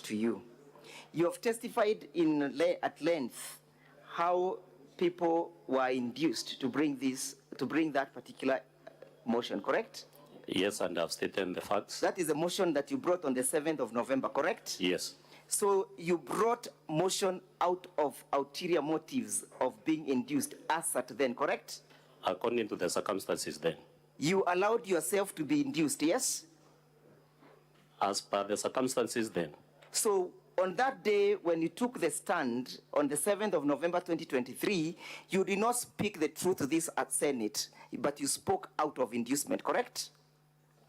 to you. You have testified at length how people were induced to bring that particular motion, correct? Yes, and I've stated the facts. That is a motion that you brought on the 7th of November, correct? Yes. So you brought motion out of ulterior motives of being induced as at then, correct? According to the circumstances then. You allowed yourself to be induced, yes? As per the circumstances then. So on that day when you took the stand on the 7th of November 2023, you did not speak the truth to this at Senate, but you spoke out of inducement, correct?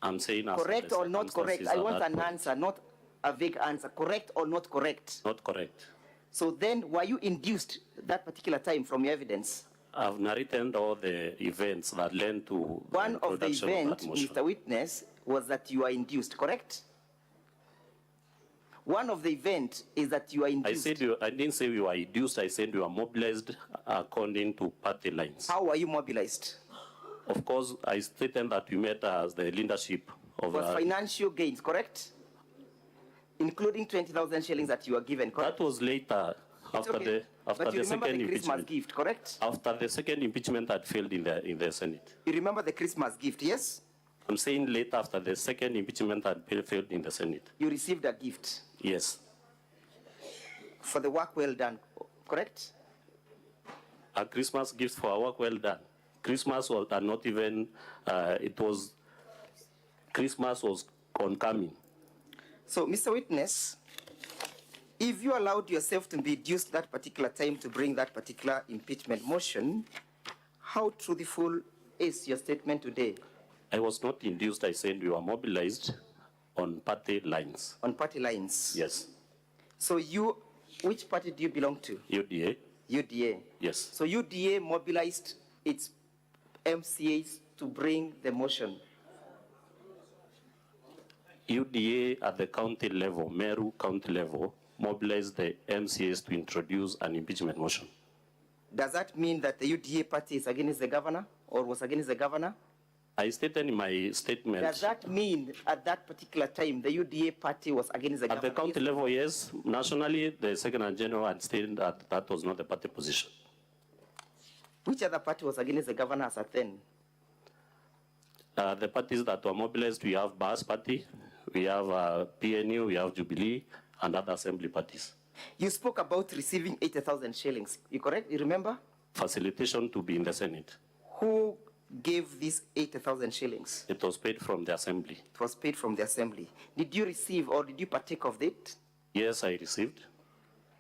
I'm saying as correct or not correct? I want an answer, not a vague answer. Correct or not correct? Not correct. So then, were you induced that particular time from your evidence? I've narrated all the events that led to one of the events, Mr. Witness, was that you are induced, correct? One of the events is that you are induced. I didn't say you are induced. I said you are mobilized according to party lines. How are you mobilized? Of course, I stated that we met as the leadership of... Was financial gains, correct? Including 20,000 shillings that you were given, correct? That was later, after the second the Christmas gift, correct? After the second impeachment had failed in the Senate. You remember the Christmas gift, yes? I'm saying later, after the second impeachment had failed in the Senate. You received a gift? Yes. For the work well done, correct? A Christmas gift for a work well done. Christmas was not even, Christmas was oncoming. So, Mr. Witness, if you allowed yourself to be induced that particular time to bring that particular impeachment motion, how truthful is your statement today? I was not induced. I said we were mobilized on party lines. On party lines? Yes. So you, which party do you belong to? UDA. UDA? Yes. So UDA mobilized its MCAs to bring the motion? UDA at the county level, Meru county level, mobilized the MCAs to introduce an impeachment motion. Does that mean that the UDA party is against the governor or was against the governor? I stated in my statement. Does that mean at that particular time the UDA party was against the governor? At the county level, yes. Nationally, the Secretary General had stated that that was not the party position. Which other party was against the governor as at then? The parties that were mobilized, we have BAS party, we have PNU, we have Jubilee, and other assembly parties. You spoke about receiving 80,000 shillings. You correct? You remember? Facilitation to be in the Senate. Who gave these 80,000 shillings? It was paid from the assembly. It was paid from the assembly. Did you receive or did you partake of it? Yes, I received.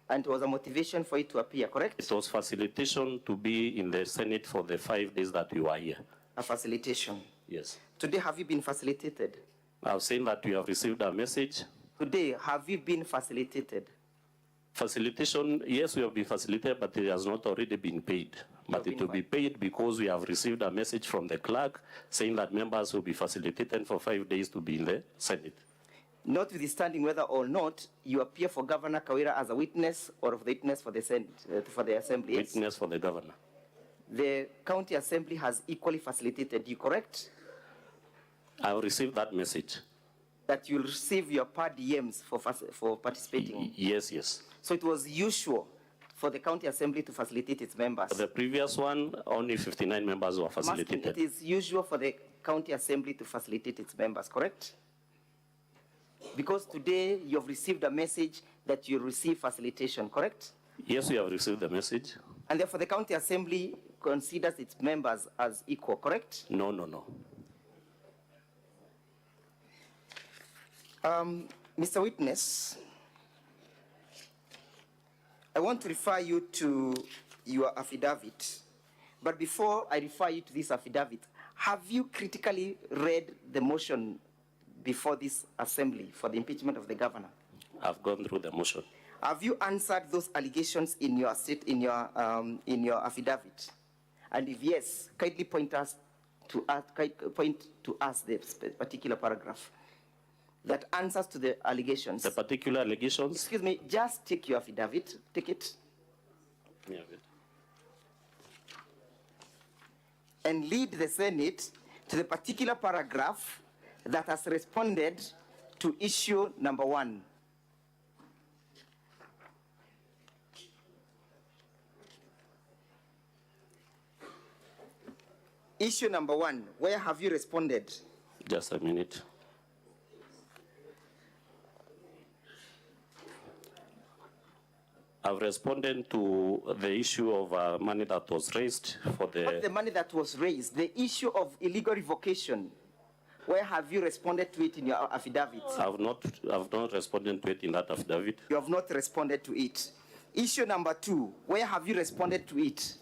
And it was a motivation for you to appear, correct? It was facilitation to be in the Senate for the 5 days that you were here. A facilitation? Yes. Today, have you been facilitated? I've seen that we have received a message. Today, have you been facilitated? Facilitation, yes, we have been facilitated, but it has not already been paid. But it will be paid because we have received a message from the clerk saying that members will be facilitated for 5 days to be in the Senate. Notwithstanding whether or not you appear for Governor Kawira as a witness or the witness for the Senate, for the Assembly. Witness for the governor. The County Assembly has equally facilitated you, correct? I have received that message. That you'll receive your per diems for participating? Yes, yes. So it was usual for the County Assembly to facilitate its members? The previous one, only 59 members were facilitated. It is usual for the County Assembly to facilitate its members, correct? Because today you have received a message that you receive facilitation, correct? Yes, we have received the message. And therefore the County Assembly considers its members as equal, correct? No, no, no. Mr. Witness, I want to refer you to your affidavit. But before I refer you to this affidavit, have you critically read the motion before this assembly for the impeachment of the governor? I've gone through the motion. Have you answered those allegations in your affidavit? And if yes, kindly point to us the particular paragraph that answers to the allegations. The particular allegations? Excuse me, just take your affidavit, take it. Yeah, and lead the Senate to the particular paragraph that has responded to issue number 1. Issue number 1, where have you responded? Just a minute. I've responded to the issue of money that was raised for Not the money that was raised, the issue of illegal revocation. Where have you responded to it in your affidavit? I've not responded to it in that affidavit. You have not responded to it. Issue number 2, where have you responded to it?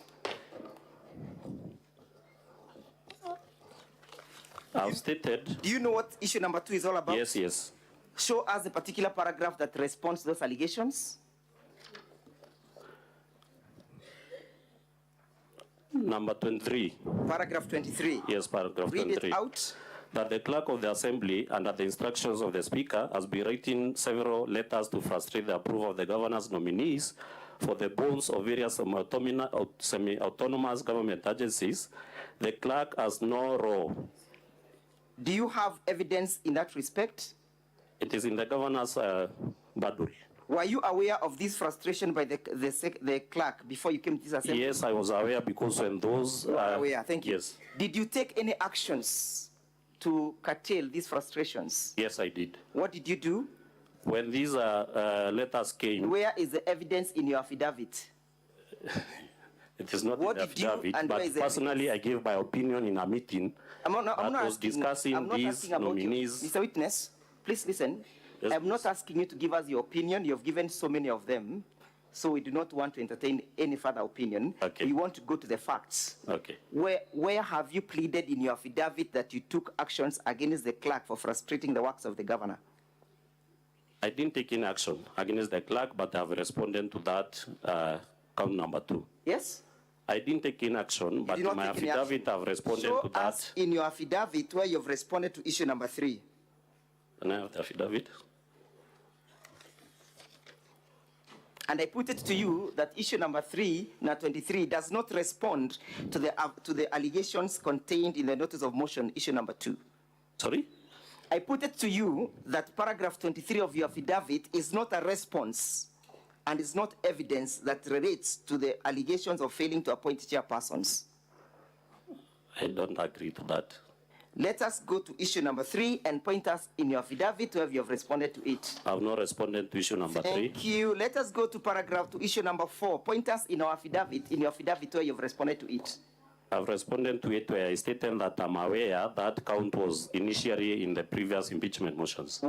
I've stated. Do you know what issue number 2 is all about? Yes, yes. Show us the particular paragraph that responds to those allegations. Number 23. Paragraph 23. Yes, paragraph Read 23. it out. That the clerk of the assembly, under the instructions of the speaker, has been writing several letters to frustrate the approval of the governor's nominees for the boards of various semi-autonomous government agencies. The clerk has no role. Do you have evidence in that respect? It is in the governor's badul. Were you aware of this frustration by the clerk before you came to this assembly? Yes, I was aware because when those... You are aware, thank you. Yes. Did you take any actions to curtail these frustrations? Yes, I did. What did you do? When these letters came... Where is the evidence in your affidavit? It is not What in the did you affidavit, and where but is the personally I gave my opinion in a meeting I'm not was asking, discussing I'm not these asking about nominees. you. Mr. Witness, please listen. Yes, I'm not asking you to give us your opinion. You've given so many of them. So we do not want to entertain any further opinion. Okay. We want to go to the facts. Okay. Where have you pleaded in your affidavit that you took actions against the clerk for frustrating the works of the governor? I didn't take any action against the clerk, but I have responded to that count number 2. Yes? I didn't take any action, but did in not my take any affidavit action. I've responded Show to that. us in your affidavit where you've responded to issue number 3. Can I have the affidavit? And I put it to you that issue number 3, now 23, does not respond to the allegations contained in the notice of motion, issue number 2. Sorry? I put it to you that paragraph 23 of your affidavit is not a response and is not evidence that relates to the allegations of failing to appoint chairpersons. I don't agree to that. Let us go to issue number 3 and point us in your affidavit where you have responded to it. I have not responded to issue number 3. Thank you. Let us go to issue number 4. Point us in your affidavit where you've responded to it. I've responded to it where I stated that I'm aware that count was initially in the previous impeachment motions.